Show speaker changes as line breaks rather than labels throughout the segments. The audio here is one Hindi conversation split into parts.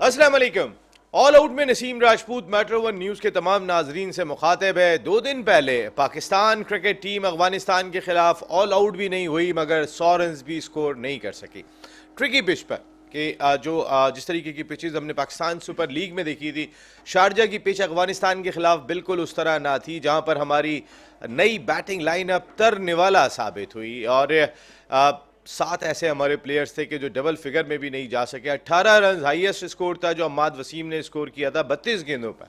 अस्सलाम वालेकुम। ऑल आउट में Naseem Rajput metro one news के तमाम नाजरीन से मुखातिब है। 2 दिन पहले पाकिस्तान क्रिकेट टीम अफगानिस्तान के खिलाफ ऑल आउट भी नहीं हुई मगर 100 रन भी स्कोर नहीं कर सकी ट्रिकी पिच पर कि जिस तरीके की पिचेस हमने पाकिस्तान सुपर लीग में देखी थी, शारजा की पिच अफगानिस्तान के खिलाफ बिल्कुल उस तरह ना थी जहां पर हमारी नई बैटिंग लाइनअप तरनेवाला साबित हुई और 7 ऐसे हमारे प्लेयर्स थे कि जो डबल फिगर में भी नहीं जा सके। 18 रन हाईएस्ट स्कोर था जो अम्माद वसीम ने स्कोर किया था 32 गेंदों पर।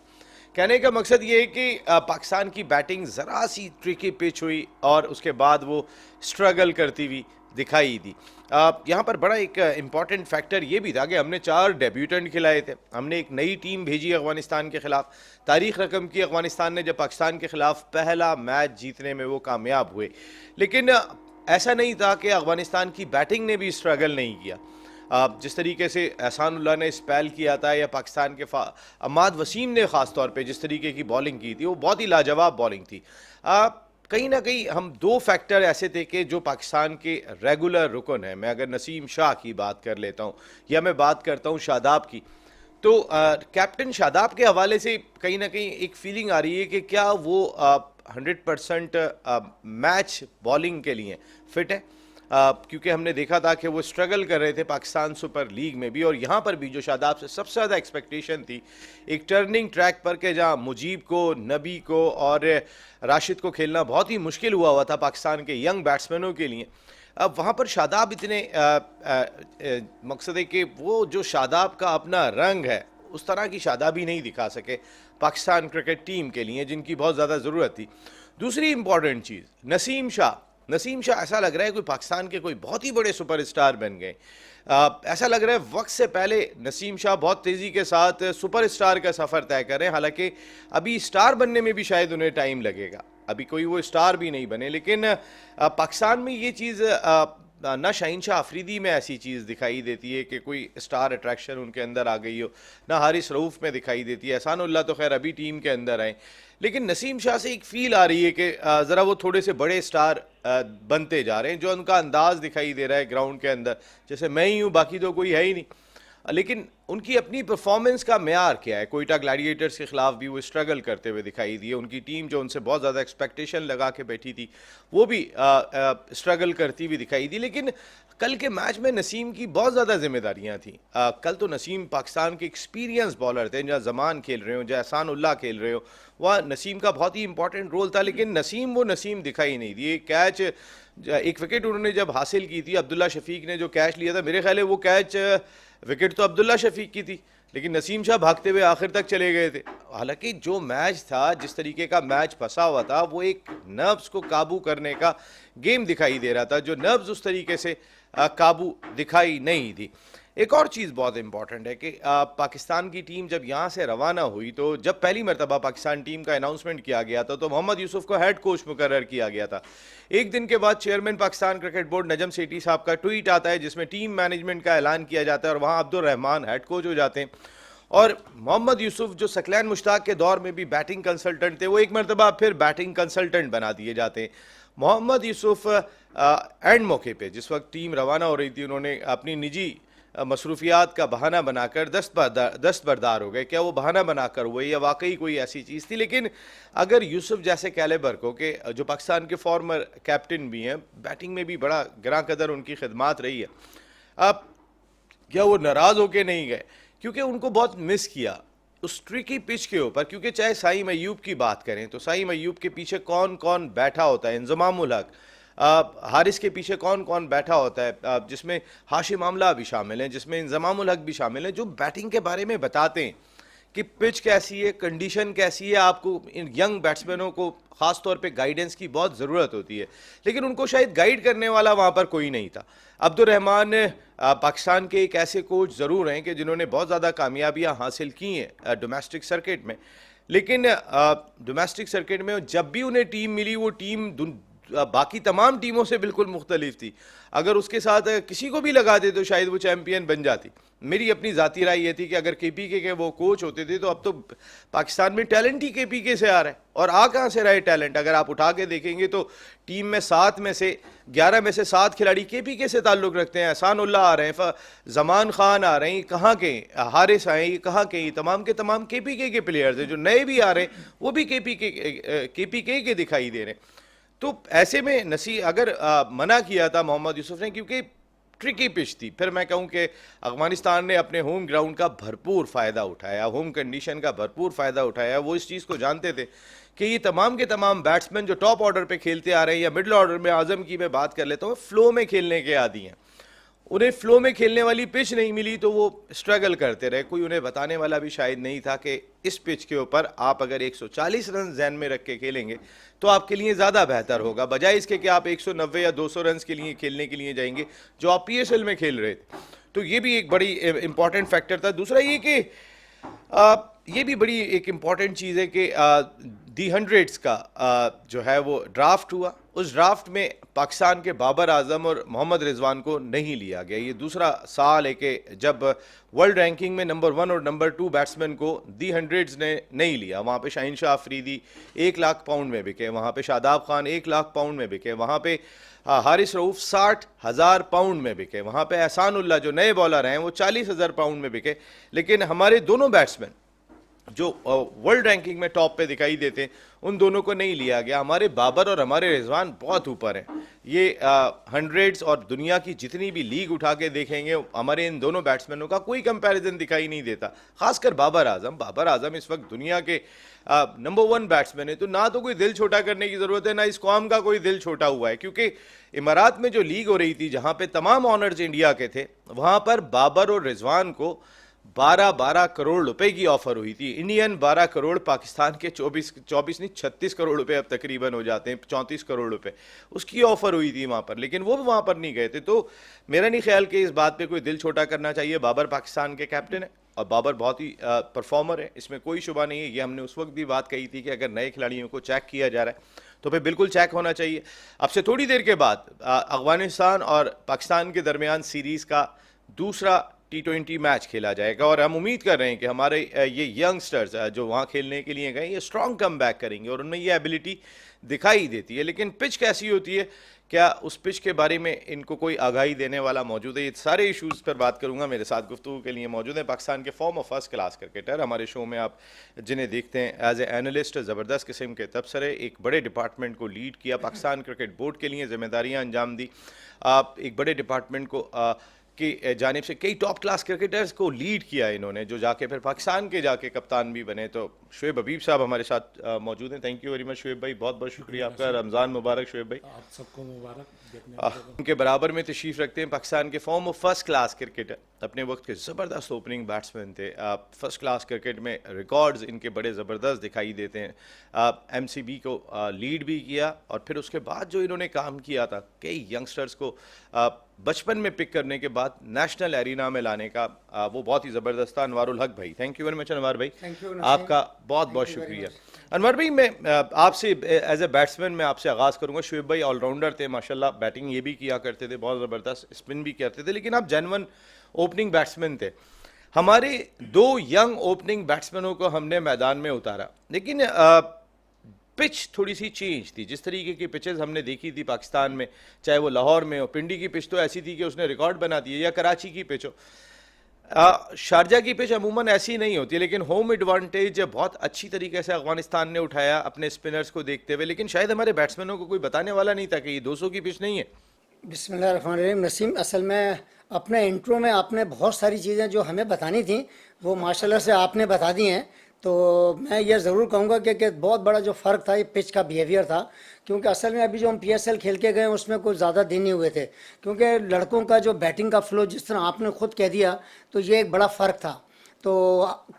कहने का मकसद ये है कि पाकिस्तान की बैटिंग ज़रा सी ट्रिकी पिच हुई और उसके बाद वो स्ट्रगल करती हुई दिखाई दी। यहाँ पर बड़ा एक इम्पॉर्टेंट फैक्टर ये भी था कि हमने 4 डेब्यूटेंट खिलाए थे। हमने एक नई टीम भेजी अफगानिस्तान के खिलाफ, तारीख रकम की अफगानिस्तान ने जब पाकिस्तान के खिलाफ पहला मैच जीतने में वो कामयाब हुए। लेकिन ऐसा नहीं था कि अफगानिस्तान की बैटिंग ने भी स्ट्रगल नहीं किया। जिस तरीके से एहसानुल्लाह ने स्पेल किया था या पाकिस्तान के अम्माद वसीम ने ख़ास तौर पे जिस तरीके की बॉलिंग की थी वो बहुत ही लाजवाब बॉलिंग थी। कहीं ना कहीं हम 2 फैक्टर ऐसे थे कि जो पाकिस्तान के रेगुलर रुकन हैं। मैं अगर नसीम शाह की बात कर लेता हूँ या मैं बात करता हूँ शादाब की, तो कैप्टन शादाब के हवाले से कहीं ना कहीं एक फीलिंग आ रही है कि क्या वो 100% मैच बॉलिंग के लिए फिट है। क्योंकि हमने देखा था कि वो स्ट्रगल कर रहे थे पाकिस्तान सुपर लीग में भी और यहाँ पर भी जो शादाब से सबसे ज़्यादा एक्सपेक्टेशन थी एक टर्निंग ट्रैक पर के जहाँ मुजीब को, नबी को और राशिद को खेलना बहुत ही मुश्किल हुआ था पाकिस्तान के यंग बैट्समैनों के लिए। अब वहाँ पर शादाब इतने मकसद है कि वो जो शादाब का अपना रंग है उस तरह की शादाबी नहीं दिखा सके पाकिस्तान क्रिकेट टीम के लिए जिनकी बहुत ज़्यादा ज़रूरत थी। दूसरी इंपॉर्टेंट चीज़, नसीम शाह ऐसा लग रहा है कोई पाकिस्तान के कोई बहुत ही बड़े सुपरस्टार बन गए। ऐसा लग रहा है वक्त से पहले नसीम शाह बहुत तेज़ी के साथ सुपरस्टार का सफ़र तय करें। हालांकि अभी स्टार बनने में भी शायद उन्हें टाइम लगेगा, अभी कोई वो स्टार भी नहीं बने। लेकिन पाकिस्तान में ये चीज़ ना शहीनशाह अफरीदी में ऐसी चीज़ दिखाई देती है कि कोई स्टार अट्रैक्शन उनके अंदर आ गई हो, ना हारिस रऊफ़ में दिखाई देती है। एहसानुल्लाह तो खैर अभी टीम के अंदर आए, लेकिन नसीम शाह से एक फ़ील आ रही है कि ज़रा वो थोड़े से बड़े स्टार बनते जा रहे हैं। जो उनका अंदाज़ दिखाई दे रहा है ग्राउंड के अंदर, जैसे मैं ही हूँ बाकी तो कोई है ही नहीं, लेकिन उनकी अपनी परफॉर्मेंस का म्यार क्या है। कोयटा ग्लैडिएटर्स के खिलाफ भी वो स्ट्रगल करते हुए दिखाई दिए। उनकी टीम जो उनसे बहुत ज़्यादा एक्सपेक्टेशन लगा के बैठी थी वो भी स्ट्रगल करती हुई दिखाई दी। लेकिन कल के मैच में नसीम की बहुत ज़्यादा जिम्मेदारियां थी। कल तो नसीम पाकिस्तान के एक्सपीरियंस बॉलर थे, जहाँ जमान खेल रहे हो, जहाँ एहसानुल्लाह खेल रहे हो, वह नसीम का बहुत ही इंपॉर्टेंट रोल था। लेकिन नसीम वो नसीम दिखाई नहीं दिए। कैच, एक विकेट उन्होंने जब हासिल की थी, अब्दुल्ला शफीक ने जो कैच लिया था, मेरे ख्याल है वो कैच विकेट तो अब्दुल्ला शफीक की थी, लेकिन नसीम शाह भागते हुए आखिर तक चले गए थे। हालांकि जो मैच था, जिस तरीके का मैच फंसा हुआ था, वो एक नर्व्स को काबू करने का गेम दिखाई दे रहा था, जो नर्व्स उस तरीके से काबू दिखाई नहीं थी। एक और चीज़ बहुत इंपॉर्टेंट है कि पाकिस्तान की टीम जब यहाँ से रवाना हुई तो जब पहली मरतबा पाकिस्तान टीम का अनाउंसमेंट किया गया था तो मोहम्मद यूसुफ को हेड कोच मुकर्रर किया गया था। एक दिन के बाद chairman Pakistan cricket board Najam Sethi साहब का ट्वीट आता है जिसमें टीम मैनेजमेंट का ऐलान किया जाता है और वहाँ अब्दुल रहमान हेड कोच हो जाते हैं और मोहम्मद यूसुफ जो सकलैन मुश्ताक के दौर में भी बैटिंग कंसल्टेंट थे वो एक मरतबा फिर बैटिंग कंसल्टेंट बना दिए जाते हैं। मोहम्मद यूसुफ एंड मौके पे जिस वक्त टीम रवाना हो रही थी उन्होंने अपनी निजी मसरूफियात का बहाना बनाकर दस्तबरदार हो गए। क्या वो बहाना बनाकर हुए या वाकई कोई ऐसी चीज़ थी? लेकिन अगर यूसुफ जैसे कैलेबर को के जो पाकिस्तान के फॉर्मर कैप्टन भी हैं, बैटिंग में भी बड़ा ग्रां कदर उनकी खिदमात रही है, अब क्या वो नाराज़ होके नहीं गए? क्योंकि उनको बहुत मिस किया उस ट्रिकी पिच के ऊपर। क्योंकि चाहे साइम अय्यूब की बात करें तो साइम अय्यूब के पीछे कौन कौन बैठा होता है, इंजमामुल हक, हारिस के पीछे कौन कौन बैठा होता है, जिसमें हाशिम आमला भी शामिल हैं, जिसमें इंजमामुल हक भी शामिल हैं, जो बैटिंग के बारे में बताते हैं कि पिच कैसी है, कंडीशन कैसी है। आपको इन यंग बैट्समैनों को ख़ास तौर पे गाइडेंस की बहुत ज़रूरत होती है, लेकिन उनको शायद गाइड करने वाला वहाँ पर कोई नहीं था। अब्दुल रहमान पाकिस्तान के एक ऐसे कोच ज़रूर हैं कि जिन्होंने बहुत ज़्यादा कामयाबियाँ हासिल की हैं डोमेस्टिक सर्किट में, लेकिन डोमेस्टिक सर्किट में जब भी उन्हें टीम मिली वो टीम बाकी तमाम टीमों से बिल्कुल मुख्तलिफ थी। अगर उसके साथ किसी को भी लगा दे तो शायद वो चैंपियन बन जाती। मेरी अपनी ज़ाती राय ये थी कि अगर केपीके के वो कोच होते थे तो अब तो पाकिस्तान में टैलेंट ही केपीके से आ रहा है। और आ कहाँ से रहा है टैलेंट? अगर आप उठा के देखेंगे तो टीम में 7 में से 11 में से 7 खिलाड़ी केपीके से ताल्लुक़ रखते हैं। एहसानुल्लाह आ रहे हैं, जमान खान आ रहे हैं, कहाँ के हारिस आए, कहाँ के तमाम के तमाम केपीके के प्लेयर्स हैं। जो नए भी आ रहे हैं वो भी केपीके के दिखाई दे रहे हैं। तो ऐसे में अगर मना किया था मोहम्मद यूसुफ ने, क्योंकि ट्रिकी पिच थी। फिर मैं कहूँ कि अफगानिस्तान ने अपने होम ग्राउंड का भरपूर फ़ायदा उठाया, होम कंडीशन का भरपूर फ़ायदा उठाया। वो इस चीज़ को जानते थे कि ये तमाम के तमाम बैट्समैन जो टॉप ऑर्डर पे खेलते आ रहे हैं या मिडिल ऑर्डर में, आज़म की मैं बात कर लेता हूँ, फ्लो में खेलने के आदी हैं। उन्हें फ्लो में खेलने वाली पिच नहीं मिली तो वो स्ट्रगल करते रहे। कोई उन्हें बताने वाला भी शायद नहीं था कि इस पिच के ऊपर आप अगर 140 रन जहन में रख के खेलेंगे तो आपके लिए ज़्यादा बेहतर होगा, बजाय इसके कि आप 190 या 200 रन के लिए खेलने के लिए जाएंगे जो आप पीएसएल में खेल रहे थे। तो ये भी एक बड़ी इंपॉर्टेंट फैक्टर था। दूसरा ये कि ये भी बड़ी एक इम्पॉर्टेंट चीज़ है कि दी 100s का जो है वो ड्राफ्ट हुआ। उस ड्राफ्ट में पाकिस्तान के बाबर आजम और मोहम्मद रिजवान को नहीं लिया गया। ये दूसरा साल है कि जब वर्ल्ड रैंकिंग में नंबर 1 और नंबर 2 बैट्समैन को दी 100s ने नहीं लिया। वहाँ पे शाहीन शाह अफरीदी 1 लाख पाउंड में बिके, वहाँ पे शादाब खान 1 लाख पाउंड में बिके, वहाँ पे हारिस रऊफ 60,000 पाउंड में बिके, वहाँ पे एहसानुल्लाह जो नए बॉलर हैं वो 40,000 पाउंड में बिके। लेकिन हमारे दोनों बैट्समैन जो वर्ल्ड रैंकिंग में टॉप पे दिखाई देते हैं उन दोनों को नहीं लिया गया। हमारे बाबर और हमारे रिजवान बहुत ऊपर हैं। ये 100s और दुनिया की जितनी भी लीग उठा के देखेंगे हमारे इन दोनों बैट्समैनों का कोई कंपैरिजन दिखाई नहीं देता। खासकर बाबर आजम इस वक्त दुनिया के नंबर 1 बैट्समैन है। तो ना तो कोई दिल छोटा करने की ज़रूरत है, ना इस कौम का कोई दिल छोटा हुआ है, क्योंकि इमारात में जो लीग हो रही थी जहाँ पे तमाम ऑनर्स इंडिया के थे, वहाँ पर बाबर और रिजवान को 12 करोड़ रुपए की ऑफर हुई थी। इंडियन 12 करोड़, पाकिस्तान के 24 नहीं 36 करोड़ रुपए अब तकरीबन हो जाते हैं, 34 करोड़ रुपए उसकी ऑफर हुई थी वहाँ पर। लेकिन वो भी वहाँ पर नहीं गए थे। तो मेरा नहीं ख्याल कि इस बात पे कोई दिल छोटा करना चाहिए। बाबर पाकिस्तान के कैप्टन है और बाबर बहुत ही परफॉर्मर है, इसमें कोई शुबा नहीं है। ये हमने उस वक्त भी बात कही थी कि अगर नए खिलाड़ियों को चेक किया जा रहा है तो फिर बिल्कुल चेक होना चाहिए। अब से थोड़ी देर के बाद अफगानिस्तान और पाकिस्तान के दरमियान सीरीज़ का दूसरा T20 मैच खेला जाएगा और हम उम्मीद कर रहे हैं कि हमारे ये यंगस्टर्स जो वहाँ खेलने के लिए गए ये स्ट्रॉन्ग कम बैक करेंगे और उनमें ये एबिलिटी दिखाई देती है। लेकिन पिच कैसी होती है, क्या उस पिच के बारे में इनको कोई आगाही देने वाला मौजूद है? ये सारे इशूज़ पर बात करूंगा। मेरे साथ गुफ्तगू के लिए मौजूद हैं पाकिस्तान के फॉर्मर फर्स्ट क्लास क्रिकेटर, हमारे शो में आप जिन्हें देखते हैं एज ए एनालिस्ट, ज़बरदस्त किस्म के तबसरे, एक बड़े डिपार्टमेंट को लीड किया, पाकिस्तान क्रिकेट बोर्ड के लिए जिम्मेदारियाँ अंजाम दी, आप एक बड़े डिपार्टमेंट को की जानिब से कई टॉप क्लास क्रिकेटर्स को लीड किया इन्होंने, जो जाके फिर पाकिस्तान के जाके कप्तान भी बने। तो शुएब हबीब साहब हमारे साथ मौजूद हैं। Thank you very much Shoaib भाई, बहुत बहुत शुक्रिया आपका। रमज़ान मुबारक शुएब भाई,
आप सबको मुबारक।
उनके बराबर में तशरीफ़ रखते हैं पाकिस्तान के फॉर्मर फर्स्ट क्लास क्रिकेटर, अपने वक्त के ज़बरदस्त ओपनिंग बैट्समैन थे। फर्स्ट क्लास क्रिकेट में रिकॉर्ड्स इनके बड़े ज़बरदस्त दिखाई देते हैं। MCB को लीड भी किया और फिर उसके बाद जो इन्होंने काम किया था, कई यंगस्टर्स को बचपन में पिक करने के बाद नेशनल एरिना में लाने का, वो बहुत ही ज़बरदस्त था। अनवारुल हक भाई, thank you very much Anwar भाई, आपका बहुत बहुत शुक्रिया। अनवर भाई, मैं आपसे एज ए बैट्समैन मैं आपसे आगाज़ करूँगा। शुएब भाई ऑलराउंडर थे माशाल्लाह, बैटिंग ये भी किया करते थे, बहुत ज़बरदस्त स्पिन भी करते थे, लेकिन आप जेन्युइन ओपनिंग बैट्समैन थे। हमारे 2 यंग ओपनिंग बैट्समैनों को हमने मैदान में उतारा, लेकिन पिच थोड़ी सी चेंज थी। जिस तरीके की पिचेस हमने देखी थी पाकिस्तान में, चाहे वो लाहौर में हो, पिंडी की पिच तो ऐसी थी कि उसने रिकॉर्ड बना दिया, या कराची की पिच हो, शारजा की पिच अमूमन ऐसी नहीं होती। लेकिन होम एडवांटेज बहुत अच्छी तरीके से अफगानिस्तान ने उठाया अपने स्पिनर्स को देखते हुए, लेकिन शायद हमारे बैट्समैनों को कोई बताने वाला नहीं था कि ये 200 की पिच नहीं है।
बिस्मिल्लाहिर्रहमानिर्रहीम। नसीम, असल में अपने इंट्रो में आपने बहुत सारी चीज़ें जो हमें बतानी थी वो माशाल्लाह से आपने बता दी हैं। तो मैं ये ज़रूर कहूँगा कि बहुत बड़ा जो फ़र्क था ये पिच का बिहेवियर था, क्योंकि असल में अभी जो हम PSL खेल के गए उसमें कोई ज़्यादा दिन नहीं हुए थे, क्योंकि लड़कों का जो बैटिंग का फ्लो जिस तरह आपने खुद कह दिया, तो ये एक बड़ा फ़र्क था। तो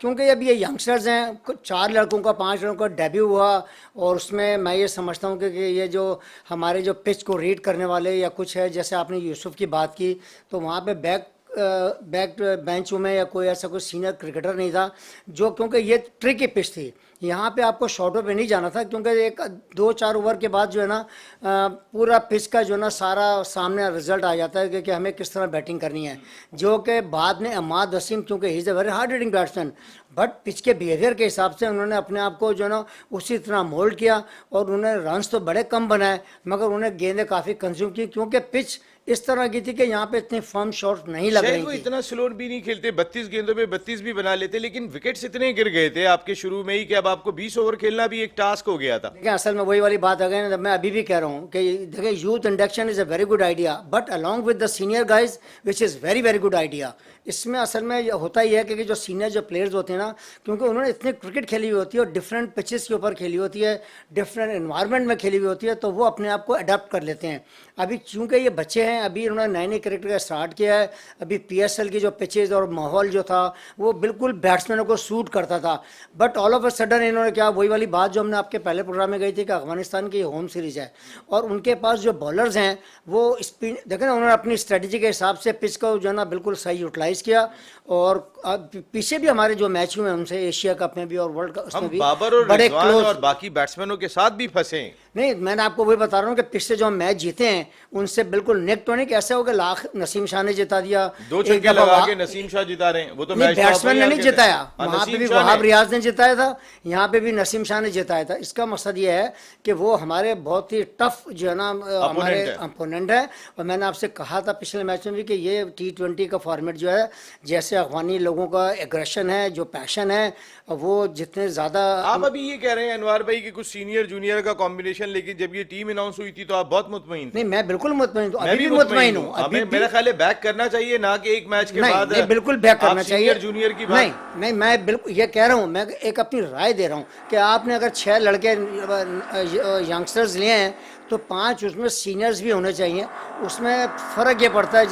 क्योंकि अब ये यंगस्टर्स हैं, 4 लड़कों का 5 लड़कों का डेब्यू हुआ, और उसमें मैं ये समझता हूँ कि ये जो हमारे जो पिच को रीड करने वाले या कुछ है, जैसे आपने यूसुफ की बात की, तो वहाँ पे बैक बैक बेंचों में या कोई ऐसा कोई सीनियर क्रिकेटर नहीं था जो, क्योंकि ये ट्रिकी पिच थी, यहाँ पे आपको शॉटों पे नहीं जाना था, क्योंकि एक 2-4 ओवर के बाद जो है ना पूरा पिच का जो है ना सारा सामने रिजल्ट आ जाता है कि हमें किस तरह बैटिंग करनी है, जो कि बाद में अहमद वसीम, क्योंकि he is a very hard hitting batsman, but pitch के बिहेवियर के हिसाब से उन्होंने अपने आप को जो है ना उसी तरह मोल्ड किया, और उन्होंने रन्स तो बड़े कम बनाए मगर उन्हें गेंदें काफ़ी कंज्यूम की, क्योंकि पिच इस तरह की थी कि यहाँ पे इतने फर्म शॉट नहीं लग
शायद
रही
वो
थी।
इतना स्लो भी नहीं खेलते, 32 गेंदों में 32 भी बना लेते, लेकिन विकेट्स इतने गिर गए थे आपके शुरू में ही कि अब आपको 20 ओवर खेलना भी एक टास्क हो गया था।
देखिए असल में वही वाली बात आ गई ना, मैं अभी भी कह रहा हूँ कि देखिए youth induction is a very good idea, but along with the senior guys which is very very good idea. इसमें असल में ये होता ही है कि जो सीनियर जो प्लेयर्स होते हैं ना, क्योंकि उन्होंने इतनी क्रिकेट खेली हुई होती है और डिफरेंट पिचेस के ऊपर खेली होती है, डिफरेंट इन्वायरमेंट में खेली हुई होती है, तो वो अपने आप को अडेप्ट कर लेते हैं। अभी चूंकि ये बच्चे हैं, अभी उन्होंने नए नए क्रिकेट का स्टार्ट किया है, अभी PSL की जो पिचेज और माहौल जो था वो बिल्कुल बैट्समैनों को सूट करता था, but all of a sudden इन्होंने क्या, वही वाली बात जो हमने आपके पहले प्रोग्राम में गई थी कि अफगानिस्तान की होम सीरीज है और उनके पास जो बॉलर्स हैं वो स्पिन, देखें ना, उन्होंने अपनी स्ट्रेटजी के हिसाब से पिच को जो है ना बिल्कुल सही यूटिलाइज किया, और पीछे भी हमारे जो मैच हुए उनसे एशिया कप में भी और वर्ल्ड कप
हम
में भी
बाबर और
बड़े
रिजवान
क्लोज।
और बाकी बैट्समैनों के साथ भी फंसे हैं।
नहीं, मैंने आपको वही बता रहा हूँ कि पिछले जो हम मैच जीते हैं उनसे बिल्कुल नेक टू नेक, ऐसा हो कि लाख नसीम शाह ने जिता दिया,
2
एक
छक्के
दफा
लगा के नसीम शाह जिता रहे हैं, वो तो
नहीं,
मैच
बैट्समैन ने नहीं जिताया,
हाँ,
वहाँ पे
नसीम
भी
शाह
वहाब
ने।
रियाज ने जिताया था, यहाँ पे भी नसीम शाह ने जिताया था। इसका मकसद ये है कि वो हमारे बहुत ही टफ जो है ना हमारे
है।
अपोनेंट है, और मैंने आपसे कहा था पिछले मैच में भी कि ये T20 का फॉर्मेट जो है, जैसे अफगानी लोगों का एग्रेशन है, जो पैशन है, वो जितने ज़्यादा।
आप अभी ये कह रहे हैं अनवर भाई कि कुछ सीनियर जूनियर का कॉम्बिनेशन, लेकिन जब ये टीम अनाउंस हुई थी तो आप बहुत मुतमईन थे।
नहीं, मैं बिल्कुल मुतमईन हूँ,
मैं
अभी भी मुतमईन हूँ, अभी
हमें मेरा ख्याल है बैक करना चाहिए, ना कि एक मैच के
नहीं,
बाद
नहीं, बिल्कुल बैक करना चाहिए।
सीनियर जूनियर की बात
नहीं, नहीं, मैं बिल्कुल ये कह रहा हूँ, मैं एक अपनी राय दे रहा हूँ कि आपने अगर 6 लड़के यंगस्टर्स लिए हैं तो 5 उसमें सीनियर्स भी होने चाहिए। उसमें फ़र्क ये पड़ता है,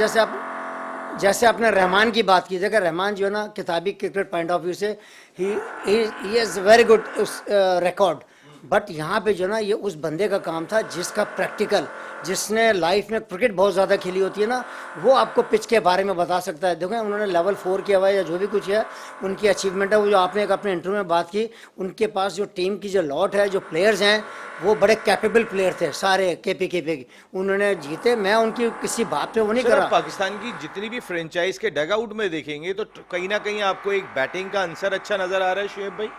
जैसे आपने रहमान की बात की, देखा रहमान जो है ना किताबी क्रिकेट पॉइंट ऑफ व्यू से he is very good record, but यहाँ पे जो ना ये उस बंदे का काम था जिसका प्रैक्टिकल, जिसने लाइफ में क्रिकेट बहुत ज़्यादा खेली होती है ना, वो आपको पिच के बारे में बता सकता है। देखो उन्होंने लेवल 4 किया हुआ है या जो भी कुछ है, उनकी अचीवमेंट है, वो जो आपने एक अपने इंटरव्यू में बात की, उनके पास जो टीम की जो लॉट है, जो प्लेयर्स हैं, वो बड़े कैपेबल प्लेयर थे सारे, KP उन्होंने जीते। मैं उनकी किसी बात पे वो नहीं
सर,
करा।
आप पाकिस्तान की जितनी भी फ्रेंचाइज के डगआउट में देखेंगे तो कहीं ना कहीं आपको एक बैटिंग का आंसर अच्छा नजर आ रहा है शुएब भाई।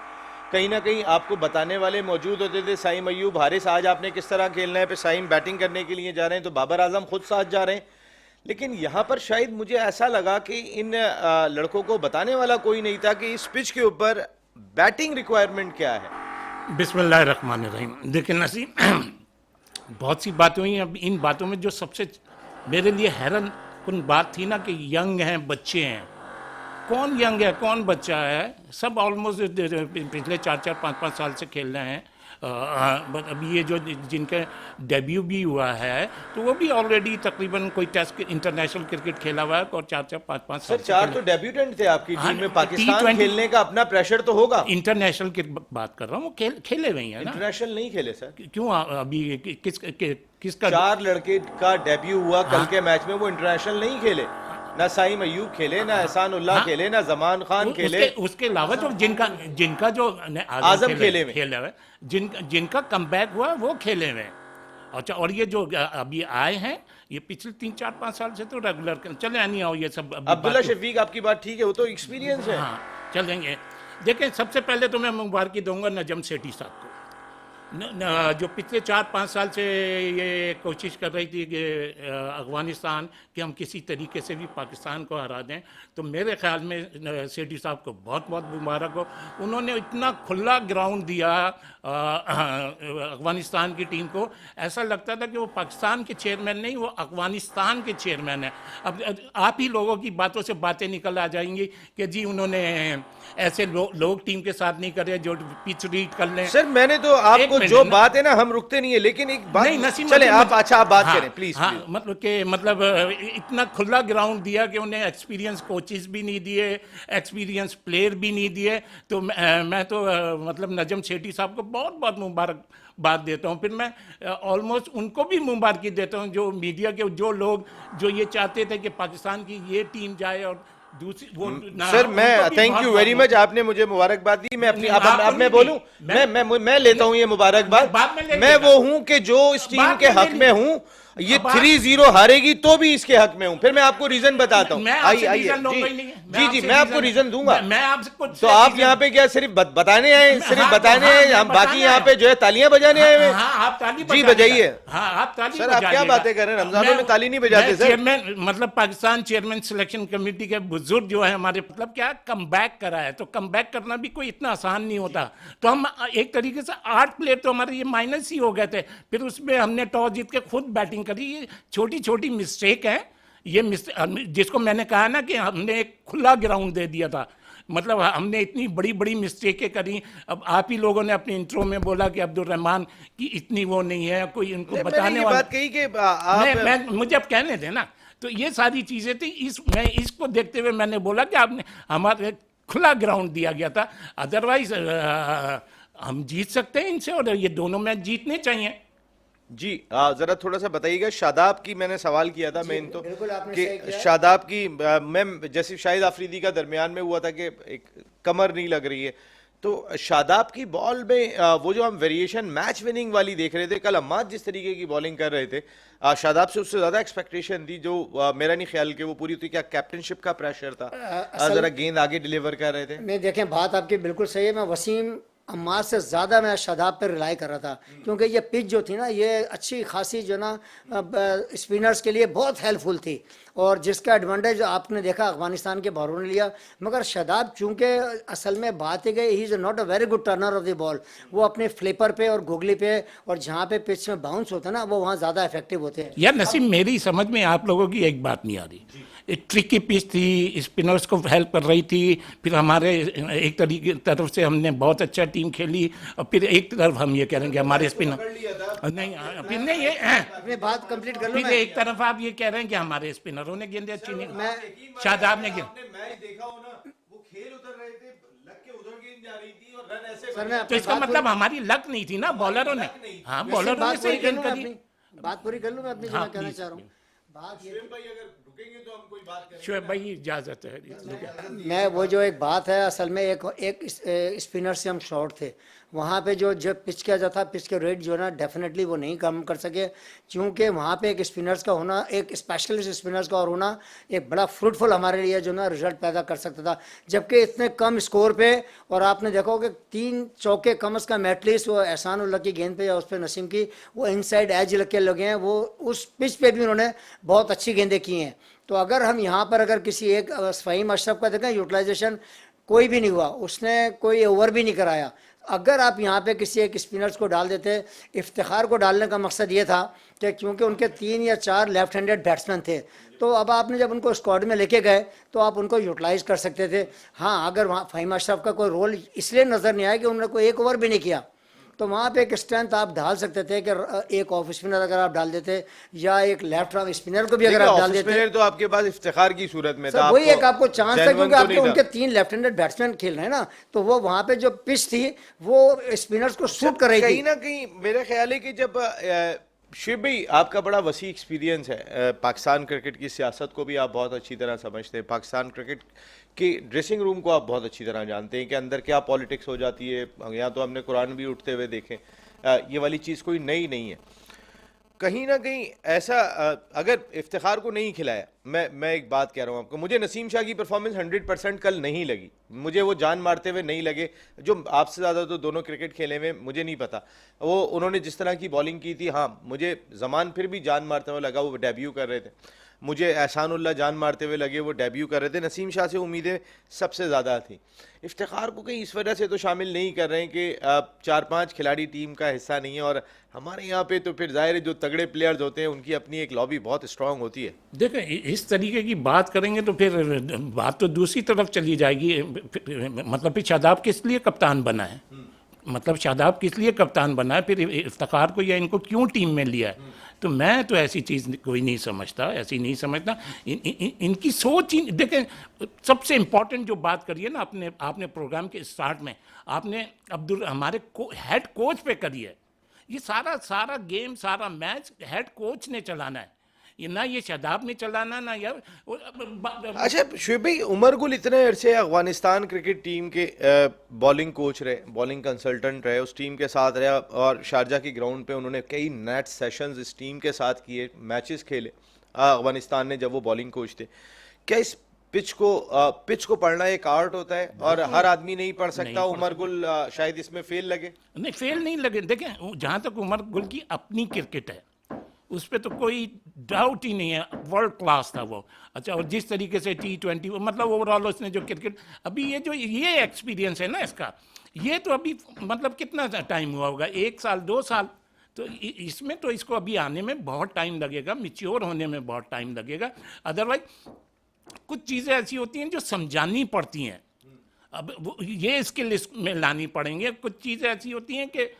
कहीं ना कहीं आपको बताने वाले मौजूद होते थे, साइम अयूब, हारिस, आज आपने किस तरह खेलना है, पे साइम बैटिंग करने के लिए जा रहे हैं तो बाबर आजम खुद साथ जा रहे हैं। लेकिन यहाँ पर शायद मुझे ऐसा लगा कि इन लड़कों को बताने वाला कोई नहीं था कि इस पिच के ऊपर बैटिंग रिक्वायरमेंट क्या है।
बिस्मिल्लाहिर्रहमानिर्रहीम। देखिए नसीम, बहुत सी बातें हुई। अब इन बातों में जो सबसे मेरे लिए हैरान कुन बात थी ना कि यंग हैं, बच्चे हैं। कौन यंग है, कौन बच्चा है? सब ऑलमोस्ट पिछले 4-5 साल से खेल रहे हैं। अभी ये जो जिनके डेब्यू भी हुआ है तो वो भी ऑलरेडी तकरीबन कोई टेस्ट इंटरनेशनल क्रिकेट खेला हुआ है और 4-5 साल
सर 4 तो डेब्यूटेंट थे आपकी
हाँ,
टीम में। पाकिस्तान
T20
खेलने का अपना प्रेशर तो होगा।
इंटरनेशनल की बात कर रहा हूँ, वो खेले हुए हैं ना।
इंटरनेशनल नहीं खेले सर।
क्यों अभी किसका
4 लड़के का डेब्यू हुआ कल के मैच में, वो इंटरनेशनल नहीं खेले। ना साइम अयूब खेले, ना एहसान उल्लाह खेले, ना जमान खान खेले।
उसके अलावा जो जिनका जो
आजम खेले
हुए, जिनका कमबैक हुआ वो खेले हुए। अच्छा, और ये जो अभी आए हैं ये पिछले 3-4-5 साल से तो रेगुलर चले आनी आओ ये सब।
अब्दुल्ला शफीक आपकी बात ठीक है, वो तो एक्सपीरियंस है।
हाँ, चलेंगे। देखें, सबसे पहले तो मैं मुबारकी दूंगा नजम सेठी साहब को, जो पिछले 4-5 साल से ये कोशिश कर रही थी कि अफगानिस्तान कि हम किसी तरीके से भी पाकिस्तान को हरा दें। तो मेरे ख्याल में सेठी साहब को बहुत बहुत मुबारक हो। उन्होंने इतना खुला ग्राउंड दिया अफगानिस्तान की टीम को, ऐसा लगता था कि वो पाकिस्तान के चेयरमैन नहीं, वो अफगानिस्तान के चेयरमैन है। अब आप ही लोगों की बातों से बातें निकल आ जाएंगी कि जी उन्होंने ऐसे लोग टीम के साथ नहीं कर रहे जो पिच रीड कर लें।
सर मैंने तो आपको वो
में
जो
ना-
बात है ना, हम रुकते नहीं है, लेकिन एक बात,
नहीं नसीम,
चले
मतलब
आप, अच्छा आप बात
हाँ,
करें प्लीज।
हाँ, मतलब इतना खुला ग्राउंड दिया कि उन्हें एक्सपीरियंस कोचेस भी नहीं दिए, एक्सपीरियंस प्लेयर भी नहीं दिए। तो मैं तो मतलब नजम सेठी साहब को बहुत बहुत मुबारकबाद देता हूँ। फिर मैं ऑलमोस्ट उनको भी मुबारकी देता हूँ, जो मीडिया के जो लोग जो ये चाहते थे कि पाकिस्तान की ये टीम जाए और दूसरी वो ना,
सर मैं
उनको भी
थैंक
बहुत
यू वेरी
बहुत-
मच, आपने मुझे मुबारकबाद दी। मैं अपनी
नहीं,
अब
आपको
मैं
नहीं
बोलूं,
दी।
मैं लेता हूं ये मुबारकबाद।
बाद में ले
मैं
लेगा।
वो हूं कि जो इस टीम
बाद
के
में ले
हक में
ली।
हूं, ये
बात-
3-0 हारेगी तो भी इसके हक में हूं। फिर मैं आपको रीजन बताता हूं,
मैं
आइए
आपसे
आइए
रीजन लूंगा ही
जी
नहीं है।
जी जी,
आपसे
मैं आपको रीजन दूंगा।
मैं आपसे कुछ
तो आप यहाँ पे क्या सिर्फ बताने आए, सिर्फ
हाँ,
बताने
हाँ,
आए,
मैं
हम बाकी
बताने
यहाँ
आया
पे जो है तालियां बजाने आए हुए हैं?
हाँ, आप ताली
जी,
बजाइएगा।
बजाइए।
हाँ, आप ताली
सर, आप क्या
बजाइएगा।
बातें कर रहे हैं? रमजानों में ताली नहीं बजाते,
मैं
सर।
चेयरमैन, मतलब पाकिस्तान चेयरमैन सिलेक्शन कमेटी के बुजुर्ग जो है हमारे, मतलब क्या कम बैक करा है, तो कम बैक करना भी कोई इतना आसान नहीं होता। तो हम एक तरीके से 8 प्लेयर तो हमारे ये माइनस ही हो गए थे। फिर उसमें हमने टॉस जीत के खुद बैटिंग करी। ये छोटी छोटी मिस्टेक है, ये जिसको मैंने कहा ना कि हमने एक खुला ग्राउंड दे दिया था। मतलब हमने इतनी बड़ी बड़ी मिस्टेकें करी। अब आप ही लोगों ने अपने इंट्रो में बोला कि अब्दुल रहमान की इतनी वो नहीं है, कोई इनको
मैंने
बताने
ये
वाला।
बात कही कि आप
मुझे अब कहने थे ना, तो ये सारी चीजें थी। मैं इसको देखते हुए मैंने बोला कि आपने हमारे खुला ग्राउंड दिया गया था। अदरवाइज हम जीत सकते हैं इनसे, और ये दोनों मैच जीतने चाहिए।
जी जरा थोड़ा सा बताइएगा। शादाब की मैंने सवाल किया था मेन तो,
बिल्कुल आपने सही
कि
किया है।
शादाब की मैं जैसे शाहिद आफरीदी का दरमियान में हुआ था कि एक कमर नहीं लग रही है, तो शादाब की बॉल में वो जो हम वेरिएशन मैच विनिंग वाली देख रहे थे, कल अम्माद जिस तरीके की बॉलिंग कर रहे थे, शादाब से उससे ज्यादा एक्सपेक्टेशन थी, जो मेरा नहीं ख्याल कि वो पूरी थी। क्या कैप्टनशिप का प्रेशर था? जरा गेंद आगे डिलीवर कर रहे थे।
मैं देखें, बात आपकी बिल्कुल सही है। मैं वसीम अम्मार से ज़्यादा मैं शादाब पर रिलाई कर रहा था, क्योंकि ये पिच जो थी ना, ये अच्छी खासी जो ना स्पिनर्स के लिए बहुत हेल्पफुल थी, और जिसका एडवांटेज आपने देखा अफगानिस्तान के बॉलरों ने लिया। मगर शादाब चूंकि असल में बात ही गई, he is not a very good Turner of the ball. वो अपने फ्लिपर पे और गुगली पे और जहाँ पे पिच में बाउंस होता है ना, वो वहाँ ज़्यादा इफेक्टिव होते हैं।
यार नसीम, मेरी समझ में आप लोगों की एक बात नहीं आ रही। एक ट्रिकी पिच थी, स्पिनर्स को हेल्प कर रही थी। फिर हमारे एक तरीके तरफ से हमने बहुत अच्छा टीम खेली, और फिर एक तरफ हम ये कह रहे हैं कि हमारे स्पिनर नहीं, फिर नहीं ये
अपनी बात कंप्लीट कर लूँ
फिर
मैं।
एक तरफ आप ये कह रहे हैं कि हमारे स्पिनरों ने गेंदें अच्छी नहीं, शादाब ने गेंद।
मैच देखा हो ना, वो खेल उतर रहे थे, लग के उधर गेंद जा रही थी और रन ऐसे
सर मैं
तो
अपनी
इसका
बात
मतलब हमारी लक नहीं थी ना, बॉलरों ने। हाँ,
पूरी-
बॉलरों ने
बात
सही
पूरी कर
गेंद
लूँ मैं
करी।
अपनी बात पूरी कर लूँ मैं अपनी, जो
हाँ,
मैं कहना
प्लीज।
चाह रहा हूँ। बात ये
भाई अगर रुकेंगे तो हम कोई बात करेंगे।
शोएब भाई इजाजत है।
मैं वो जो एक बात है, असल में एक स्पिनर से हम शॉर्ट थे वहाँ पे। जो पिच किया जाता, पिच के रेट जो है ना, डेफिनेटली वो नहीं कम कर सके, क्योंकि वहाँ पे एक स्पिनर्स का होना, एक स्पेशलिस्ट स्पिनर्स का और होना एक बड़ा फ्रूटफुल हमारे लिए जो ना रिजल्ट पैदा कर सकता था। जबकि इतने कम स्कोर पे, और आपने देखा हो कि 3 चौके कम अज़ कम एटलीस्ट वो एहसान उल्लाह की गेंद पे या उस पर नसीम की वो इनसाइड एज लग के लगे हैं, वो उस पिच पे भी उन्होंने बहुत अच्छी गेंदें की हैं। तो अगर हम यहाँ पर अगर किसी एक फ़हीम अशरफ का देखें, यूटिलाइजेशन कोई भी नहीं हुआ, उसने कोई ओवर भी नहीं कराया। अगर आप यहाँ पे किसी एक स्पिनर्स को डाल देते, इफ्तिखार को डालने का मकसद ये था कि क्योंकि उनके 3 या 4 लेफ्ट हैंडेड बैट्समैन थे, तो अब आपने जब उनको स्क्वाड में लेके गए तो आप उनको यूटिलाइज कर सकते थे। हाँ, अगर वहाँ फ़हीम अशरफ का कोई रोल इसलिए नज़र नहीं आया कि उन्होंने कोई एक ओवर भी नहीं किया, तो वहाँ पे एक स्ट्रेंथ आप डाल सकते थे कि एक ऑफ स्पिनर अगर आप डाल देते, या एक लेफ्ट आर्म स्पिनर को भी अगर आप डाल देते।
स्पिनर तो आपके पास इफ्तिखार की सूरत में था,
वही एक आपको चांस था,
genuine
क्योंकि
तो
आपके
नहीं था।
उनके 3 लेफ्ट हैंडेड बैट्समैन खेल रहे हैं ना, तो वो वहाँ पे जो पिच थी वो स्पिनर्स को सूट कर रही थी।
कहीं ना कहीं मेरा ख्याल है कि जब शिव भाई, आपका बड़ा वसी एक्सपीरियंस है, पाकिस्तान क्रिकेट की सियासत को भी आप बहुत अच्छी तरह समझते हैं, पाकिस्तान क्रिकेट के ड्रेसिंग रूम को आप बहुत अच्छी तरह जानते हैं कि अंदर क्या पॉलिटिक्स हो जाती है। यहाँ तो हमने कुरान भी उठते हुए देखे, ये वाली चीज़ कोई नई नहीं है। कहीं ना कहीं ऐसा अगर इफ्तिखार को नहीं खिलाया, मैं एक बात कह रहा हूँ आपको, मुझे नसीम शाह की परफॉर्मेंस 100% कल नहीं लगी, मुझे वो जान मारते हुए नहीं लगे। जो आपसे ज़्यादा तो दोनों क्रिकेट खेले हुए, मुझे नहीं पता वो उन्होंने जिस तरह की बॉलिंग की थी। हाँ, मुझे जमान फिर भी जान मारते हुए लगा, वो डेब्यू कर रहे थे। मुझे एहसानुल्लाह जान मारते हुए लगे, वो डेब्यू कर रहे थे। नसीम शाह से उम्मीदें सबसे ज़्यादा थी। इफ्तिखार को कहीं इस वजह से तो शामिल नहीं कर रहे हैं कि 4-5 खिलाड़ी टीम का हिस्सा नहीं है, और हमारे यहाँ पे तो फिर जाहिर है जो तगड़े प्लेयर्स होते हैं उनकी अपनी एक लॉबी बहुत स्ट्रांग होती है।
देखें, इस तरीके की बात करेंगे तो फिर बात तो दूसरी तरफ चली जाएगी। मतलब फिर शादाब किस लिए कप्तान बना है? मतलब शादाब किस लिए कप्तान बना है, फिर इफ्तिखार को या इनको क्यों टीम में लिया है? तो मैं तो ऐसी चीज़ कोई नहीं समझता, ऐसी नहीं समझता। इनकी सोच ही देखें। सबसे इम्पोर्टेंट जो बात करी है ना आपने प्रोग्राम के स्टार्ट में आपने हमारे हेड कोच पे करी है। ये सारा गेम, सारा मैच हेड कोच ने चलाना है, ये ना ये शादाब ने चलाना ना यार।
अच्छा शुएब भाई, उमर गुल इतने अरसे अफगानिस्तान क्रिकेट टीम के बॉलिंग कोच रहे, बॉलिंग कंसल्टेंट रहे, उस टीम के साथ रहे, और शारजा की ग्राउंड पे उन्होंने कई नेट सेशंस इस टीम के साथ किए, मैचेस खेले अफगानिस्तान ने जब वो बॉलिंग कोच थे। क्या इस पिच को पढ़ना एक आर्ट होता है और हर आदमी नहीं पढ़ सकता? उमर गुल शायद इसमें फेल लगे।
नहीं, फेल नहीं लगे। देखें, जहाँ तक उमर गुल की अपनी क्रिकेट है उस पर तो कोई डाउट ही नहीं है, वर्ल्ड क्लास था वो। अच्छा, और जिस तरीके से T20 मतलब ओवरऑल उसने जो क्रिकेट, अभी ये एक्सपीरियंस है ना इसका, ये तो अभी मतलब कितना टाइम हुआ होगा, 1 साल 2 साल, तो इसमें तो इसको अभी आने में बहुत टाइम लगेगा, मिच्योर होने में बहुत टाइम लगेगा। अदरवाइज कुछ चीज़ें ऐसी होती हैं जो समझानी पड़ती हैं, अब ये इसके लिस्ट में लानी पड़ेंगे। कुछ चीज़ें ऐसी होती हैं कि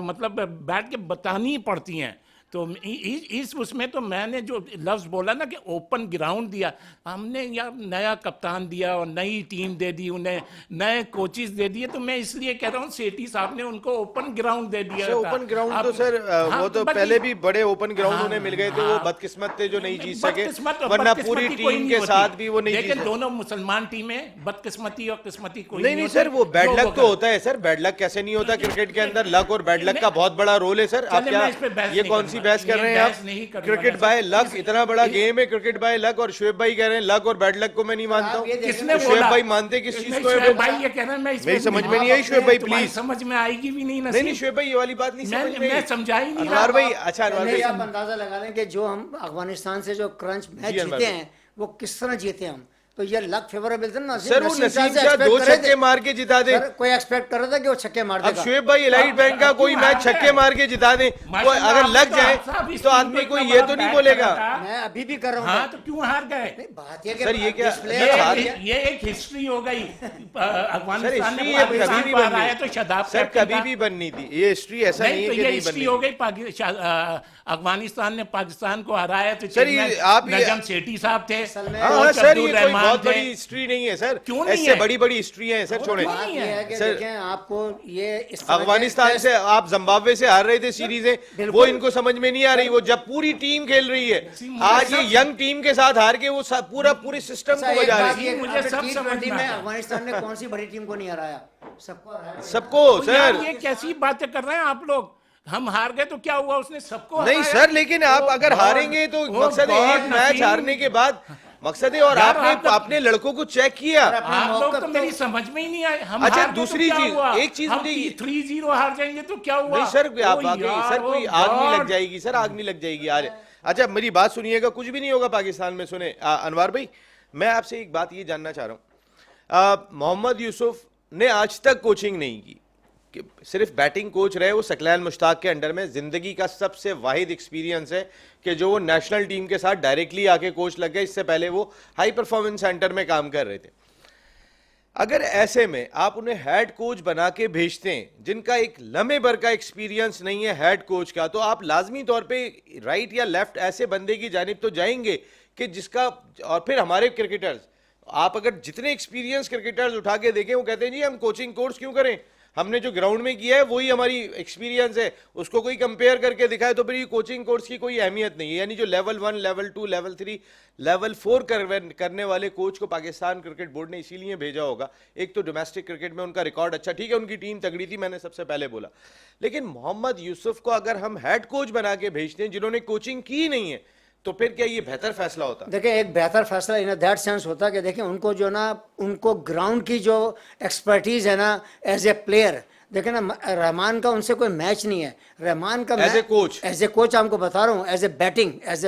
मतलब बैठ के बतानी पड़ती हैं। तो इस उसमें तो मैंने जो लफ्ज़ बोला ना कि ओपन ग्राउंड दिया हमने, या नया कप्तान दिया और नई टीम दे दी, उन्हें नए कोचेस दे दिए, तो मैं इसलिए कह रहा हूँ सेठी साहब ने उनको ओपन ग्राउंड दे दिया।
ओपन ग्राउंड तो सर वो तो पहले भी बड़े ओपन ग्राउंड उन्हें मिल गए थे, वो बदकिस्मत थे जो नहीं जीत सके, वरना पूरी टीम के साथ भी वो नहीं जीत सके।
दोनों मुसलमान टीमें, बदकिस्मती और किस्मती कोई
नहीं सर, वो बैड लक तो होता है सर, बैड लक कैसे नहीं होता क्रिकेट के अंदर, लक और बैड लक का बहुत बड़ा रोल है सर। आप क्या ये कौन सी बहस कर रहे हैं आप? क्रिकेट बाय लक इतना बड़ा गेम है, क्रिकेट बाय लक, और शुएब भाई कह रहे हैं लक और बैड लक को मैं नहीं मानता हूँ। शुएब भाई मानते किस चीज को है?
भाई ये कह रहे हैं मैं
मेरी समझ में नहीं आई शुएब भाई, प्लीज।
समझ में आएगी भी नहीं।
नहीं शुएब भाई, ये वाली बात नहीं समझ में,
मैं समझा ही नहीं
अनवार भाई। अच्छा अनवार भाई,
आप अंदाजा लगा लें कि जो हम अफगानिस्तान से जो क्रंच मैच जीते हैं वो किस तरह जीते हम, तो ये लक फेवरेबल था ना
सर। वो नसीम शाह 2 छक्के मार के जिता दे,
कोई एक्सपेक्ट कर रहा था कि वो छक्के मार देगा।
अब शुएब भाई एलाइट बैंक का कोई मैच छक्के मार के जिता दे, वो अगर लग जाए तो आदमी कोई ये तो नहीं बोलेगा।
मैं अभी भी कर रहा हूँ।
हाँ, तो क्यों हार गए?
बात ये
सर, ये क्या
ये एक हिस्ट्री हो गई। अफगानिस्तान ने पाकिस्तान को हराया तो शादाब
सर कभी भी बननी थी ये हिस्ट्री, ऐसा नहीं है कि नहीं बननी
हो गई। अफगानिस्तान ने पाकिस्तान को हराया तो
सर आप
नजम सेठी साहब थे।
हाँ सर, ये कोई बहुत बड़ी हिस्ट्री नहीं है सर,
क्यों नहीं
ऐसे
है?
बड़ी बड़ी हिस्ट्री है सर, छोड़े
सर। आपको ये
अफगानिस्तान से आप जिम्बाब्वे से हार रहे थे सीरीजें, वो इनको समझ में नहीं आ रही, वो जब पूरी टीम खेल रही है, आज ये यंग टीम के साथ हार के वो पूरे सिस्टम को बजा रही है।
मुझे सब समझ में अफगानिस्तान ने कौन सी बड़ी टीम को नहीं हराया?
सबको सर।
ये कैसी बातें कर रहे हैं आप लोग? हम हार गए तो क्या हुआ, उसने सबको
नहीं सर, लेकिन आप अगर हारेंगे तो मकसद है एक मैच हारने के बाद, मकसद है। और आपने अपने लड़कों को चेक किया,
आप लोग तो मेरी समझ में ही नहीं आए। हम
अच्छा
दूसरी
चीज, एक चीज मुझे
3-0 हार जाएंगे तो क्या हुआ?
नहीं सर, आप सर कोई आग नहीं लग जाएगी सर, आग नहीं लग जाएगी आज। अच्छा मेरी बात सुनिएगा, कुछ भी नहीं होगा पाकिस्तान में। सुने अनवार भाई, मैं आपसे एक बात ये जानना चाह रहा हूँ, मोहम्मद यूसुफ ने आज तक कोचिंग नहीं की, कि सिर्फ बैटिंग कोच रहे, वो सकलैन मुश्ताक के अंडर में। जिंदगी का सबसे वाहिद एक्सपीरियंस है कि जो वो नेशनल टीम के साथ डायरेक्टली आके कोच लग गए, इससे पहले वो हाई परफॉर्मेंस सेंटर में काम कर रहे थे। अगर ऐसे में आप उन्हें हेड कोच बना के भेजते हैं, जिनका एक लम्हे भर का एक्सपीरियंस नहीं है हेड कोच का, तो आप लाजमी तौर पे राइट या लेफ्ट ऐसे बंदे की जानिब तो जाएंगे कि जिसका, और फिर हमारे क्रिकेटर्स, आप अगर जितने एक्सपीरियंस क्रिकेटर्स उठा के देखें, वो कहते हैं जी हम कोचिंग कोर्स क्यों करें, हमने जो ग्राउंड में किया है वही हमारी एक्सपीरियंस है, उसको कोई कंपेयर करके दिखाए तो फिर ये कोचिंग कोर्स की कोई अहमियत नहीं है। यानी जो लेवल 1, लेवल 2, लेवल 3, लेवल 4 करने वाले कोच को पाकिस्तान क्रिकेट बोर्ड ने इसीलिए भेजा होगा, एक तो डोमेस्टिक क्रिकेट में उनका रिकॉर्ड अच्छा, ठीक है उनकी टीम तगड़ी थी, मैंने सबसे पहले बोला, लेकिन मोहम्मद यूसुफ को अगर हम हेड कोच बना के भेजते हैं जिन्होंने कोचिंग की नहीं है, तो फिर क्या ये बेहतर फैसला होता?
देखिए, एक बेहतर फैसला इन दैट सेंस होता कि देखिए उनको जो ना, उनको ग्राउंड की जो एक्सपर्टीज है ना एज ए प्लेयर, देखे ना, रहमान का उनसे कोई मैच नहीं है। रहमान का
एज ए
कोच आपको बता रहा हूँ, एज ए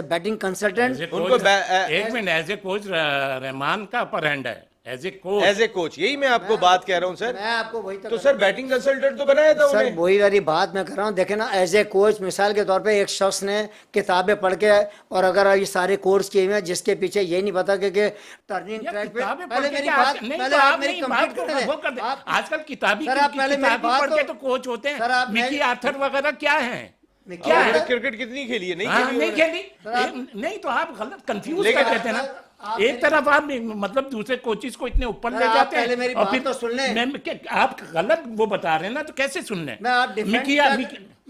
बैटिंग कंसल्टेंट
उनको एक minute, as a coach Rahman का अपर हैंड है, as a coach.
As a coach, यही मैं आपको बात कह रहा हूँ सर।
मैं आपको वही
तो सर बैटिंग कंसल्टेंट तो बनाया था
सर
उन्हें।
वही वाली बात मैं कर रहा हूँ। देखे ना, एज ए कोच मिसाल के तौर पे एक शख्स ने किताबें पढ़ के और अगर ये सारे कोर्स किए हुए हैं जिसके पीछे ये नहीं पता कि टर्निंग
यार,
ट्रैक पे
किताबें पढ़
पहले
के
मेरी
क्या
बात,
नहीं,
पहले
तो
आप
आप
मेरी
नहीं,
कंप्लीट
बात को
कर
वो कर
दें।
दे।
आप
आजकल किताबी
सर, आप पहले मेरी
किताबी
बात
पढ़ के
तो-
तो कोच होते
सर,
हैं।
आप
मिकी
मेरी-
आर्थर वगैरह क्या है?
मिकी
क्या है?
क्रिकेट कितनी खेली है? नहीं
हाँ,
खेली
नहीं
उन्होंने।
खेली। नहीं तो आप गलत कंफ्यूज
लेकिन-
कर देते हैं ना।
आप
एक तरफ आप मतलब दूसरे कोचेस को इतने ऊपर
सर,
ले
आप
जाते हैं
पहले मेरी
और
बात
फिर
तो सुन लें।
आप गलत वो बता रहे हैं ना, तो कैसे सुन लें?
मैं आप डिफेंड
मिकी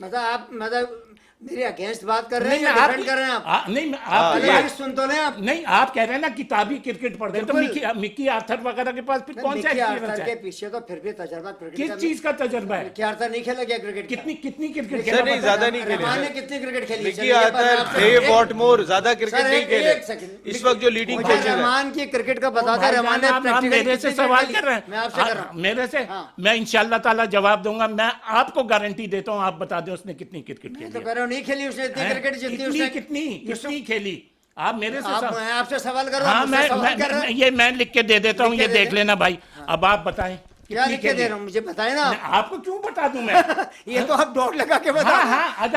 मतलब आप मतलब मेरे अगेंस्ट बात कर रहे हैं
नहीं,
या
मैं
डिफेंड कर रहे हैं आप?
नहीं, मैं
हाँ,
आप
पहले मेरी सुन तो लें आप।
नहीं, आप कह रहे हैं ना किताबी क्रिकेट पढ़ते हैं, तो
बिल्कुल।
मिकी आर्थर वगैरह के पास फिर कौन सा
मिकी
एक्सपीरियंस
आर्थर के
है?
पीछे तो फिर भी तजर्बा क्रिकेट
किस चीज का तजर्बा है?
मिकी आर्थर नहीं खेला क्या क्रिकेट?
कितनी क्रिकेट
सर,
खेला
नहीं,
पता
ज्यादा
है?
नहीं खेले
रहमान ने
सर।
कितनी क्रिकेट खेली?
मिकी
चलिए, पर मैं
आर्थर,
आपसे-
डेव
एक-
वॉटमोर ज्यादा क्रिकेट
सर,
नहीं
एक
खेले।
सेकंड।
इस वक्त जो लीडिंग
मुझे
कोच है।
रहमान की क्रिकेट का बता दें।
भाई
रहमान ने
जान, आप
प्रैक्टिकली
मेरे से
कितनी
सवाल
क्रिकेट
कर रहे हैं।
खेली? मैं आपसे कर रहा हूँ।
मेरे से
हाँ।
मैं इंशाल्लाह ताला जवाब दूंगा। मैं आपको गारंटी देता हूँ, आप बता दें उसने कितनी क्रिकेट
मैं
खेली
तो
है।
कह रहा हूँ नहीं खेली उसने इतनी
हैं?
क्रिकेट जितनी
कितनी
उसने
कितनी खेली? आप मेरे से
मैं आपसे सवाल कर रहा
हाँ,
हूँ, मुझसे सवाल कर रहे हैं।
ये मैं लिख के दे देता हूँ,
लिख
ये
के दे
देख
दें।
लेना भाई। अब आप बताएं
क्या
कितनी
लिख के
खेली?
दे रहा हूँ, मुझे बताएं ना।
आपको क्यों बता दूं मैं?
ये तो आप डॉट लगा के बता
हाँ
रहे हैं।
हाँ,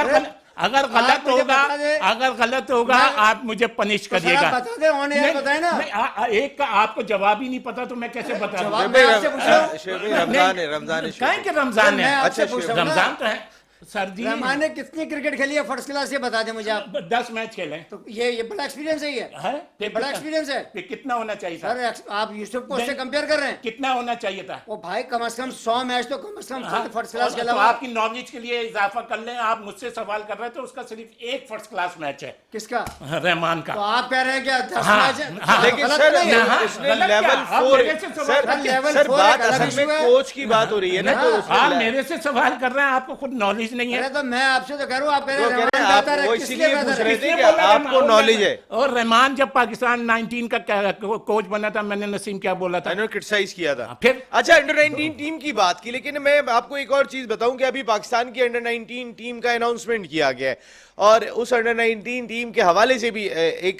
अगर
अरे,
गलत
मुझे
होगा,
बता दें।
अगर गलत होगा
मैं-
आप मुझे पनिश
तो सर,
करिएगा।
आप बता दें, ऑन एयर
नहीं,
बताएं ना।
नहीं, एक का आपको जवाब ही नहीं पता तो मैं कैसे बता दूं?
जवाब मैं आपसे पूछ रहा हूँ।
रमजान है, रमजान है।
कहें कि रमजान
मैं
है?
आपसे
अच्छा,
पूछ रहा हूँ ना।
रमजान तो है सर जी।
रहमान ने कितनी क्रिकेट खेली है फर्स्ट क्लास, ये बता दें मुझे आप।
10 मैच खेले
तो ये बड़ा एक्सपीरियंस है ये।
है?
ये बड़ा एक्सपीरियंस है
फिर कितना होना चाहिए था?
सर। आप यूसुफ को उससे
नहीं।
कंपेयर कर रहे हैं।
कितना होना चाहिए था?
वो भाई कम से कम 100 मैच तो कम से कम
हाँ,
फर्स्ट क्लास के
तो
अलावा।
आपकी नॉलेज के लिए इजाफा कर लें, आप मुझसे सवाल कर रहे थे, उसका सिर्फ एक फर्स्ट क्लास मैच है
किसका?
रहमान का।
तो आप कह रहे हैं क्या 10
हाँ,
मैच है?
हाँ,
लेकिन
गलत
सर,
नहीं है।
हाँ,
उसने
गलत क्या?
लेवल
आप
4
मेरे से सवाल
सर,
करके-
लेवल
सर
4
बात
एक अलग
असल में
इशू है।
कोच की बात हो रही है ना, तो उसमें
आप मेरे से सवाल कर रहे हैं, आपको खुद नॉलेज नहीं
अरे
है।
तो मैं आपसे तो कह रहा हूँ, आप कह रहे
वो
हैं
कह रहे हैं,
रहमान
आप
बेहतर है,
वो
किस
इसीलिए
लिए
पूछ
बेहतर
रहे
है?
थे
किसने
कि
बोला
आपको
रहमान
नॉलेज
बेहतर
है।
और रहमान जब पाकिस्तान 19 का कोच बना था, मैंने नसीम क्या बोला था?
मैंने क्रिटिसाइज किया था।
फिर
अच्छा, अंडर 19 टीम की बात की, लेकिन मैं आपको एक और चीज बताऊं कि अभी पाकिस्तान की अंडर 19 टीम का अनाउंसमेंट किया गया है और उस अंडर 19 टीम के हवाले से भी एक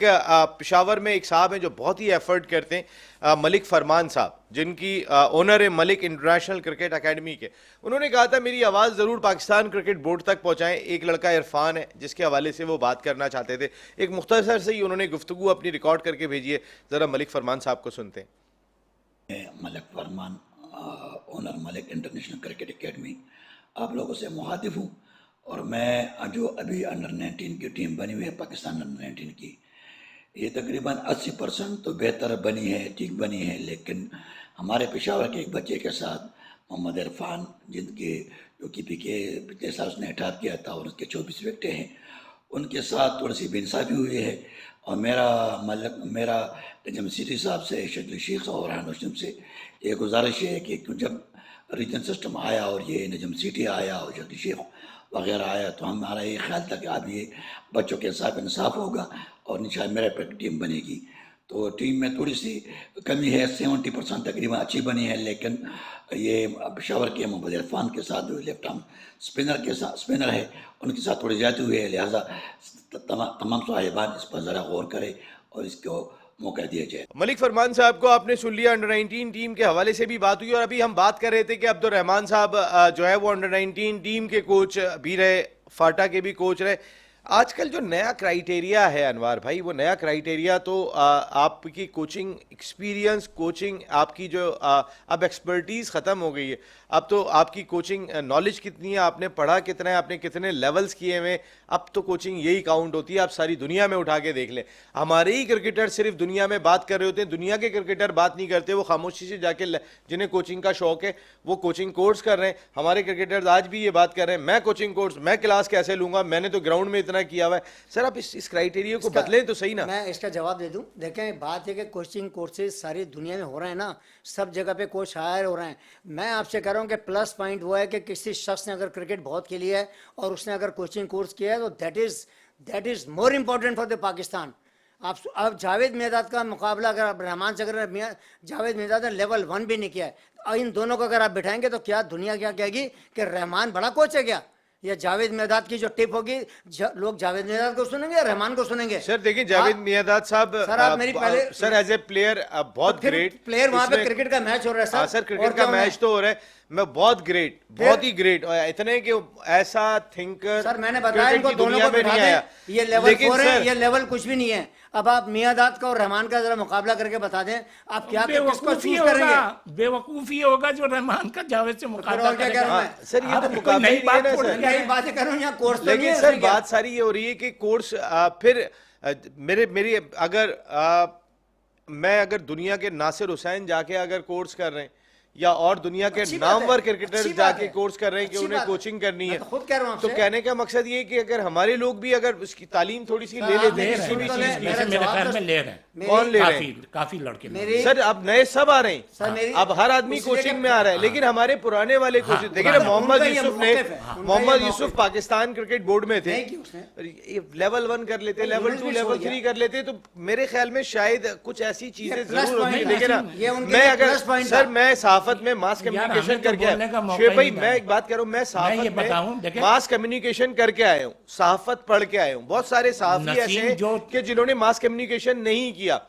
पेशावर में एक साहब हैं जो बहुत ही एफर्ट करते हैं, मलिक फरमान साहब, जिनकी ओनर है मलिक इंटरनेशनल क्रिकेट एकेडमी के। उन्होंने कहा था मेरी आवाज़ ज़रूर पाकिस्तान क्रिकेट बोर्ड तक पहुंचाएं। एक लड़का इरफान है जिसके हवाले से वो बात करना चाहते थे। एक मुख्तसर से ही उन्होंने गुफ्तगू अपनी रिकॉर्ड करके भेजी है, ज़रा मलिक फरमान साहब को सुनते हैं।
Malik Farman, owner Malik international cricket academy, आप लोगों से मुखातिब हूँ। और मैं जो अभी अंडर 19 की टीम बनी हुई है पाकिस्तान अंडर 19 की, ये तकरीबन 80% तो बेहतर बनी है, ठीक बनी है। लेकिन हमारे पेशावर के एक बच्चे के साथ मोहम्मद इरफान, जिनके जो कि पिछले साल उसने अटैक किया था और उसके 24 विकेटें हैं, उनके साथ थोड़ी सी बेइंसाफ़ी हुई है। और मेरा नजम सिटी साहब से, शकील शेख और रान मुस्लिम से ये गुजारिश है कि जब रीजन सिस्टम आया और ये नजम सिटी आया और शकील शेख वगैरह आया, तो हमारा ये ख्याल था कि अब ये बच्चों के साथ इंसाफ होगा और इंशाअल्लाह मेरा पर टीम बनेगी। तो टीम में थोड़ी सी कमी है, 70% तकरीबन अच्छी बनी है। लेकिन ये पेशावर के मोहम्मद इरफान के साथ जो लेफ्ट आर्म स्पिनर है, उनके साथ थोड़ी ज़्यादा हुई है। लिहाजा तमाम साहिबान इस पर ज़रा गौर करें और इसको मौका दिया जाए।
मलिक फरमान साहब को आपने सुन लिया, अंडर 19 टीम के हवाले से भी बात हुई और अभी हम बात कर रहे थे कि अब्दुर्रहमान साहब जो है वो अंडर 19 टीम के कोच भी रहे, फाटा के भी कोच रहे। आजकल जो नया क्राइटेरिया है अनवार भाई, वो नया क्राइटेरिया तो आपकी कोचिंग एक्सपीरियंस, कोचिंग आपकी जो अब एक्सपर्टीज़ ख़त्म हो गई है। अब तो आपकी कोचिंग नॉलेज कितनी है, आपने पढ़ा कितना है, आपने कितने लेवल्स किए हुए, अब तो कोचिंग यही काउंट होती है। आप सारी दुनिया में उठा के देख लें, हमारे ही क्रिकेटर सिर्फ दुनिया में बात कर रहे होते हैं, दुनिया के क्रिकेटर बात नहीं करते। वो खामोशी से जाके जिन्हें कोचिंग का शौक है वो कोचिंग कोर्स कर रहे हैं। हमारे क्रिकेटर्स आज भी ये बात कर रहे हैं, मैं कोचिंग कोर्स, मैं क्लास कैसे लूँगा, मैंने तो ग्राउंड में इतना किया हुआ है। सर आप इस क्राइटेरिया को बदलें तो सही ना।
मैं इसका जवाब दे दूं। देखें, बात है कि कोचिंग कोर्सेज सारी दुनिया में हो रहे हैं ना, सब जगह पे कोच हायर हो रहे हैं। मैं आपसे कह रहा हूं कि प्लस पॉइंट वो है कि किसी शख्स ने अगर क्रिकेट बहुत खेली है और उसने अगर कोचिंग कोर्स किया है तो that is more important for the Pakistan. आप जावेद मियादाद का मुकाबला अगर आप रहमान से अगर जावेद मियादाद ने लेवल 1 भी नहीं किया है, और इन दोनों को अगर आप बिठाएंगे तो क्या दुनिया क्या कहेगी कि रहमान बड़ा कोच है क्या? या जावेद मियादाद की जो टिप होगी, लोग जावेद मियादाद को सुनेंगे या रहमान को सुनेंगे?
सर देखिए, जावेद मियादाद साहब
सर, आप मेरी पहले
सर एज ए प्लेयर बहुत ग्रेट
प्लेयर, वहां पे क्रिकेट का मैच हो रहा है सर।
सर क्रिकेट का मैच तो हो रहा है, मैं बहुत ग्रेट, बहुत ही ग्रेट, और इतने कि ऐसा थिंकर
सर मैंने बताया इनको दोनों को बिठा दें, ये लेवल 4 है, ये लेवल कुछ भी नहीं है। अब आप मियादाद का और रहमान का जरा मुकाबला करके बता दें, आप क्या किसको चूज करेंगे?
बेवकूफी होगा जो रहमान का जावेद से मुकाबला
और क्या
करेगा।
कह रहा हूं मैं?
सर ये तो
कोई
मुकाबला
नई
ही नहीं है
बात
ना
थोड़ी
सर।
कह रहे
यही बातें करूं, यहाँ कोर्स तो नहीं
लेकिन
है
सर
इसमें क्या?
बात सारी ये हो रही है कि कोर्स फिर मेरी अगर मैं अगर दुनिया के नासिर हुसैन जाके अगर कोर्स कर रहे हैं, या और दुनिया के
अच्छी बात है,
नामवर क्रिकेटर
अच्छी बात
जाके
है,
कोर्स कर रहे हैं कि
अच्छी
उन्हें
बात है।
कोचिंग करनी
मैं
है,
तो खुद कह रहा हूं
तो
आपसे।
कहने का मकसद ये है कि अगर हमारे लोग भी अगर उसकी तालीम थोड़ी सी ले
आप
लेते
ले
हैं
रहे
किसी भी
हैं,
तो ले-
चीज की।
मेरा
जैसे मेरे
जवाब
ख्याल
तो-
में ले रहे हैं,
कौन ले रहे हैं?
काफी लड़के ले रहे
मेरी-
हैं।
सर अब नए सब आ रहे
सर,
हैं,
मेरी-
अब हर आदमी
इसलिए
कोचिंग
कि-
में आ रहा है, लेकिन हमारे पुराने वाले कोचिंग देखिए ना,
उनका
मोहम्मद
ये
यूसुफ ने,
मौक़िफ़ है, उनका
मोहम्मद
ये
यूसुफ
मौक़िफ़।
पाकिस्तान क्रिकेट बोर्ड में थे,
नहीं की उसने।
लेवल 1 कर लेते, लेवल
उन्होंने
2
भी
लेवल
छोड़
3 कर लेते, तो मेरे ख्याल में शायद कुछ ऐसी चीजें
ये प्लस
जरूर होती
पॉइंट
लेकिन
है।
ना,
ये उनके
मैं
लिए
अगर
प्लस पॉइंट
सर
था।
मैं सहाफत में मास
यार,
कम्युनिकेशन
हमें तो
करके
बोलने का
आया,
मौका
शुएब
ही
भाई
नहीं
मैं
था।
एक बात करूं, मैं
ये
सहाफत
बताऊं,
में
देखें-
मास कम्युनिकेशन करके आया हूं, सहाफत पढ़ के आया हूं, बहुत सारे सहाफी
नसीम
ऐसे हैं
जो-
कि जिन्होंने मास कम्युनिकेशन नहीं किया।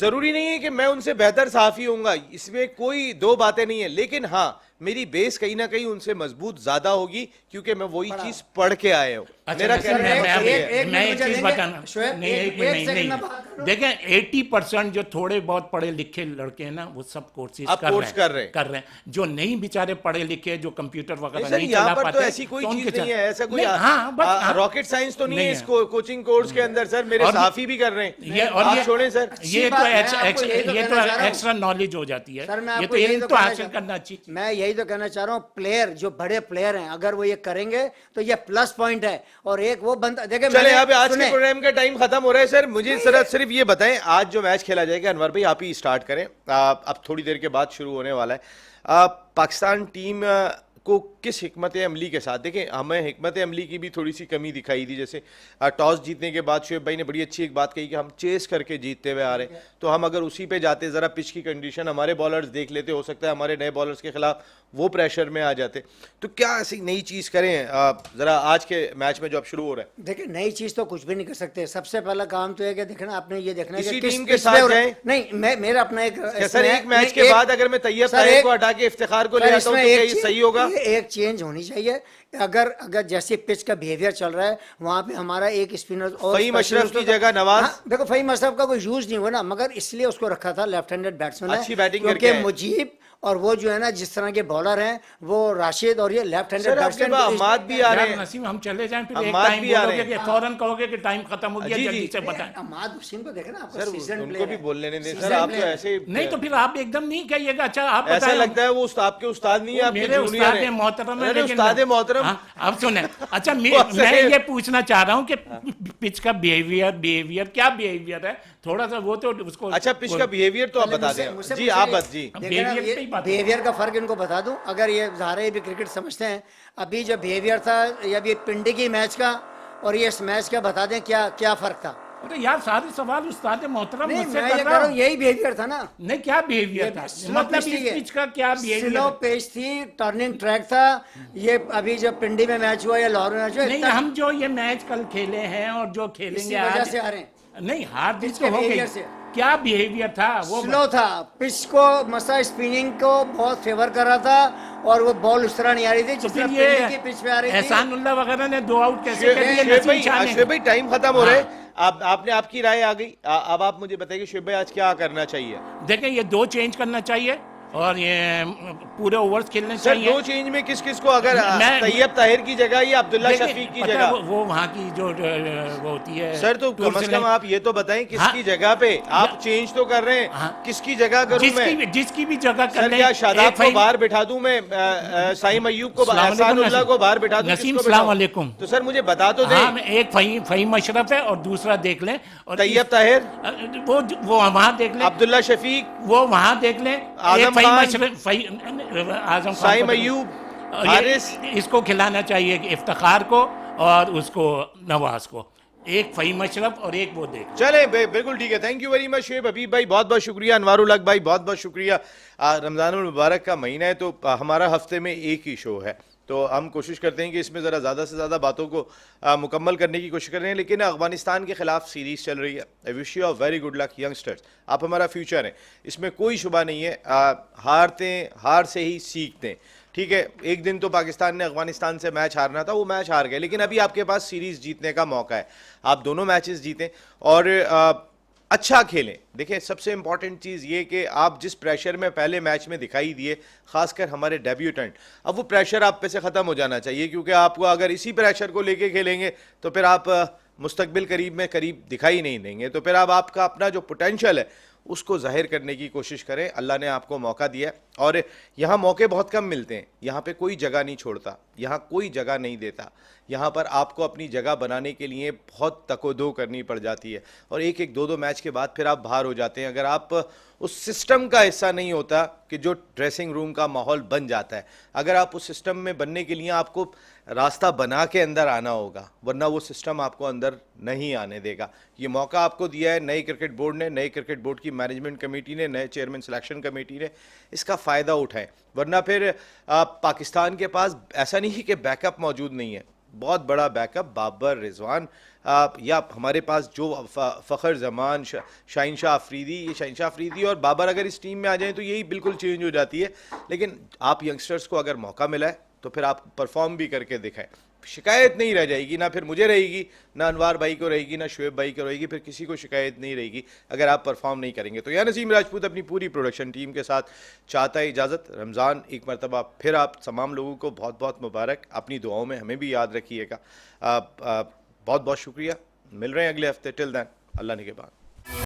जरूरी नहीं है कि मैं उनसे बेहतर सहाफी होऊंगा, इसमें कोई दो बातें नहीं है, लेकिन हाँ मेरी बेस कहीं ना कहीं उनसे मजबूत ज्यादा होगी, क्योंकि मैं वही चीज पढ़ के आया हूँ।
अच्छा,
मेरा
वैसे
कहने
मैं
का
अब-
मकसद ये है।
एक
मैं
मिनट
एक
मुझे
चीज
देंगे?
बताना,
शोएब,
नहीं
एक-
एक मिनट,
एक
नहीं
सेकंड
नहीं
में बात कर रहा हूं।
देखें 80% जो थोड़े बहुत पढ़े लिखे लड़के हैं ना, वो सब कोर्सेज
अब कोर्स कर रहे हैं।
जो नहीं बेचारे पढ़े लिखे, जो कंप्यूटर वगैरह
सर
नहीं
यहाँ
चला
पर
पाते,
तो ऐसी कोई
उनके
चीज नहीं
चल-
है, ऐसा कोई
नहीं, हाँ, बस, हाँ।
रॉकेट साइंस तो नहीं है
नहीं
इस
है।
कोचिंग कोर्स के अंदर। सर मेरे
और-
साफी भी कर रहे हैं,
ये और
आप
ये
छोड़ें सर।
ये
बात,
तो
मैं आपको यही तो
ये
कहना चाह रहा
तो
हूं।
एक्स्ट्रा नॉलेज हो जाती है,
सर मैं
ये
आपको
तो
यही
इल्म
तो
तो
कहना
हासिल
चाह-
करना चाहिए।
मैं यही तो कहना चाह रहा हूँ, प्लेयर जो बड़े प्लेयर हैं अगर वो ये करेंगे तो ये प्लस पॉइंट है। और एक वो बंदा देखे,
चले
मैंने-
अब आज के
सुने,
प्रोग्राम का टाइम खत्म हो रहा है सर, मुझे सिर्फ ये बताएं आज जो मैच खेला जाएगा, अनवर भाई आप ही स्टार्ट करें, अब थोड़ी देर के बाद शुरू होने वाला है। पाकिस्तान टीम को किस हिकमत अमली के साथ, देखें हमें हिकमत अमली की भी थोड़ी सी कमी दिखाई दी, जैसे टॉस जीतने के बाद शुएब भाई ने बड़ी अच्छी एक बात कही कि हम चेस करके जीतते हुए आ रहे हैं, तो हम अगर उसी पे जाते, ज़रा पिच की कंडीशन हमारे बॉलर्स देख लेते, हो सकता है हमारे नए बॉलर्स के खिलाफ वो प्रेशर में आ जाते, तो क्या ऐसी नई चीज़ करें ज़रा आज के मैच में जो अब शुरू हो रहा है?
देखिए नई चीज तो कुछ भी नहीं कर सकते। सबसे पहला काम तो है कि देखना, आपने ये देखना है कि
किसी
किस
टीम के
पिच
साथ
पे हो-
जाएं?
नहीं, मैं मेरा अपना एक
क्या सर
इसमें-
एक मैच
नहीं,
के बाद अगर मैं तैयब
सर,
ताहिर
एक-
को हटा के इफ्तिखार को ले
सर,
आता हूं, तो
इसमें
क्या
एक
ये सही होगा?
एक चेंज होनी चाहिए। अगर जैसे पिच का बिहेवियर चल रहा है वहां पे हमारा एक स्पिनर और
फहीम अशरफ
specialist
की
होता-
जगह नवाज?
हाँ, देखो फहीम अशरफ का कोई यूज नहीं हुआ ना, मगर इसलिए उसको रखा था, लेफ्ट हैंडेड बैट्समैन है,
अच्छी बैटिंग करके
क्योंकि
आए।
मुजीब और वो जो है ना जिस तरह के बॉलर हैं वो राशिद और ये लेफ्ट हैंडेड
सर आपके पास अहमद भी आ रहे
यार
हैं,
नसीम, हम चले जाएं फिर एक
अम्माद
टाइम
भी आ रहे
बोलोगे कि फौरन कहोगे कि टाइम खत्म हो गया,
जी,
जल्दी
जी।
से बताएं।
अहमद हुसैन को देखना, आपका
सर
सीजन
उनको
प्लेयर
भी
है।
बोल लेने दें सर,
सीजन
आप तो
प्लेयर है।
ऐसे
नहीं तो फिर आप एकदम नहीं कहिएगा। अच्छा आप
ऐसा
बताएं।
लगता है वो आपके उस्ताद नहीं है,
वो
आपके
मेरे
जूनियर
उस्ताद
हैं।
मोहतरम है,
अरे
लेकिन
उस्ताद मोहतरम,
हाँ, अब सुने। अच्छा
बहुत
मैं
सही।
ये पूछना चाह रहा हूँ कि पिच का बिहेवियर क्या बिहेवियर है, थोड़ा सा वो तो उसको।
अच्छा पिच का बिहेवियर तो आप
पहले
बता
मुझसे-
दें
मुझसे
जी,
पूछिए।
आप बस जी।
देखिए ना,
behavior
ये
पे ही बात
बिहेवियर का फर्क इनको बता दूं, अगर ये ज़ाहिर है भी क्रिकेट समझते हैं, अभी जो बिहेवियर था या ये पिंडी की मैच का और ये इस मैच का बता दें क्या क्या फर्क था।
अरे यार सारे सवाल उस्ताद मोहतरम
नहीं,
मुझसे
मैं
कर
ये कह
रहा
रहा हूँ
हूँ।
यही बिहेवियर था ना।
नहीं क्या बिहेवियर था, मतलब इस पिच का क्या बिहेवियर
स्लो पेस थी, टर्निंग ट्रैक था, ये अभी जब पिंडी में मैच हुआ या लाहौर में मैच हुआ,
नहीं,
इतना-
हम जो ये मैच कल खेले हैं और जो खेलेंगे
इसी वजह
आज,
से हारे हैं।
नहीं हार जीत
पिच
तो
के
हो गई,
behavior से।
क्या बिहेवियर था वो?
स्लो था, पिच को मसा स्पिनिंग को बहुत फेवर कर रहा था और वो बॉल उस तरह नहीं आ रही थी
तो
जिस
फिर
तरह
ये
पिंडी की पिच पे आ रही थी।
एहसानुल्लाह वगैरह ने 2 आउट कैसे
शुएब
कर दिए
शुएब
नसीम शाह
भाई,
ने?
शुएब भाई टाइम खत्म हो रहा है,
हाँ।
आपने आपकी राय आ गई, अब आप मुझे बताइए शुएब भाई आज क्या करना चाहिए?
देखें ये 2 चेंज करना चाहिए और ये पूरे ओवर्स खेलने
सर
चाहिए।
2 चेंज में किस किस को, अगर
मैं-
तैयब ताहिर की जगह या अब्दुल्ला
देखिए,
शफीक की
पता है
जगह?
वो वहाँ की जो वो होती है
सर तो
टूर
कम से
से
कम
नहीं-
आप ये तो बताएं किसकी
हाँ।
जगह पे आप चेंज तो कर रहे हैं,
हाँ।
किसकी जगह करूं मैं?
जिसकी भी जगह कर
सर
लें।
क्या शादाब
एक
को
भाई-
बाहर बिठा दूं मैं, साइम अय्यूब को,
अस्सलाम वालेकुम
एहसानुल्लाह
नसीम।
को बाहर बिठा दूं,
नसीम,
किसको
अस्सलाम
बिठाऊं?
वालेकुम।
तो सर मुझे बता तो
हाँ,
दें,
एक फहीम अशरफ है और दूसरा देख लें और
तैयब ताहिर,
वो वहाँ देख लें,
अब्दुल्ला शफीक,
वो वहाँ देख लें।
आजम
एक फहीम
खान,
अशरफ, आजम खान
साइम
को-
अय्यूब,
और
हारिस।
इसको खिलाना चाहिए इफ्तिखार को और उसको नवाज को, एक फहीम अशरफ और एक वो देख।
चले बिल्कुल ठीक है। Thank you very much Shoaib Habib भाई, बहुत बहुत शुक्रिया। अनवारुल हक भाई बहुत बहुत शुक्रिया। रमज़ानुल मुबारक का महीना है तो हमारा हफ्ते में एक ही शो है, तो हम कोशिश करते हैं कि इसमें ज़रा ज़्यादा से ज़्यादा बातों को मुकम्मल करने की कोशिश कर रहे हैं, लेकिन अफगानिस्तान के ख़िलाफ़ सीरीज़ चल रही है। I wish you a very good luck youngsters, आप हमारा फ्यूचर हैं, इसमें कोई शुबा नहीं है। हार से ही सीखते हैं, ठीक है। एक दिन तो पाकिस्तान ने अफगानिस्तान से मैच हारना था, वो मैच हार गए, लेकिन अभी आपके पास सीरीज़ जीतने का मौका है। आप दोनों मैचेस जीतें और अच्छा खेलें। देखिए, सबसे इंपॉर्टेंट चीज़ ये कि आप जिस प्रेशर में पहले मैच में दिखाई दिए, खासकर हमारे डेब्यूटेंट, अब वो प्रेशर आप पे से ख़त्म हो जाना चाहिए, क्योंकि आपको अगर इसी प्रेशर को लेके खेलेंगे तो फिर आप मुस्तकबिल करीब दिखाई नहीं देंगे। तो फिर अब आपका अपना जो पोटेंशियल है उसको जाहिर करने की कोशिश करें। अल्लाह ने आपको मौका दिया है और यहाँ मौके बहुत कम मिलते हैं। यहाँ पे कोई जगह नहीं छोड़ता, यहाँ कोई जगह नहीं देता। यहाँ पर आपको अपनी जगह बनाने के लिए बहुत तकोदो करनी पड़ जाती है और एक एक दो मैच के बाद फिर आप बाहर हो जाते हैं। अगर आप उस सिस्टम का हिस्सा नहीं होता कि जो ड्रेसिंग रूम का माहौल बन जाता है, अगर आप उस सिस्टम में बनने के लिए आपको रास्ता बना के अंदर आना होगा, वरना वो सिस्टम आपको अंदर नहीं आने देगा। ये मौका आपको दिया है नई क्रिकेट बोर्ड ने, नई क्रिकेट बोर्ड की मैनेजमेंट कमेटी ने, नए चेयरमैन सिलेक्शन कमेटी ने, इसका फ़ायदा उठाएं। वरना फिर पाकिस्तान के पास ऐसा नहीं कि बैकअप मौजूद नहीं है, बहुत बड़ा बैकअप बाबर, रिजवान, या हमारे पास जो फ़खर जमान, शाहीन शाह अफरीदी, ये शाहीन शाह अफरीदी और बाबर अगर इस टीम में आ जाएं तो यही बिल्कुल चेंज हो जाती है। लेकिन आप यंगस्टर्स को अगर मौका मिला है तो फिर आप परफॉर्म भी करके दिखाएं। शिकायत नहीं रह जाएगी, ना फिर मुझे रहेगी, ना अनवार भाई को रहेगी, ना शुएब भाई को रहेगी, फिर किसी को शिकायत नहीं रहेगी अगर आप परफॉर्म नहीं करेंगे। तो या नसीम राजपूत अपनी पूरी प्रोडक्शन टीम के साथ चाहता है इजाज़त। रमज़ान एक मरतबा फिर आप तमाम लोगों को बहुत बहुत मुबारक। अपनी दुआओं में हमें भी याद रखिएगा। बहुत बहुत शुक्रिया। मिल रहे हैं अगले हफ्ते। टिल दैन, अल्लाह निगहबान।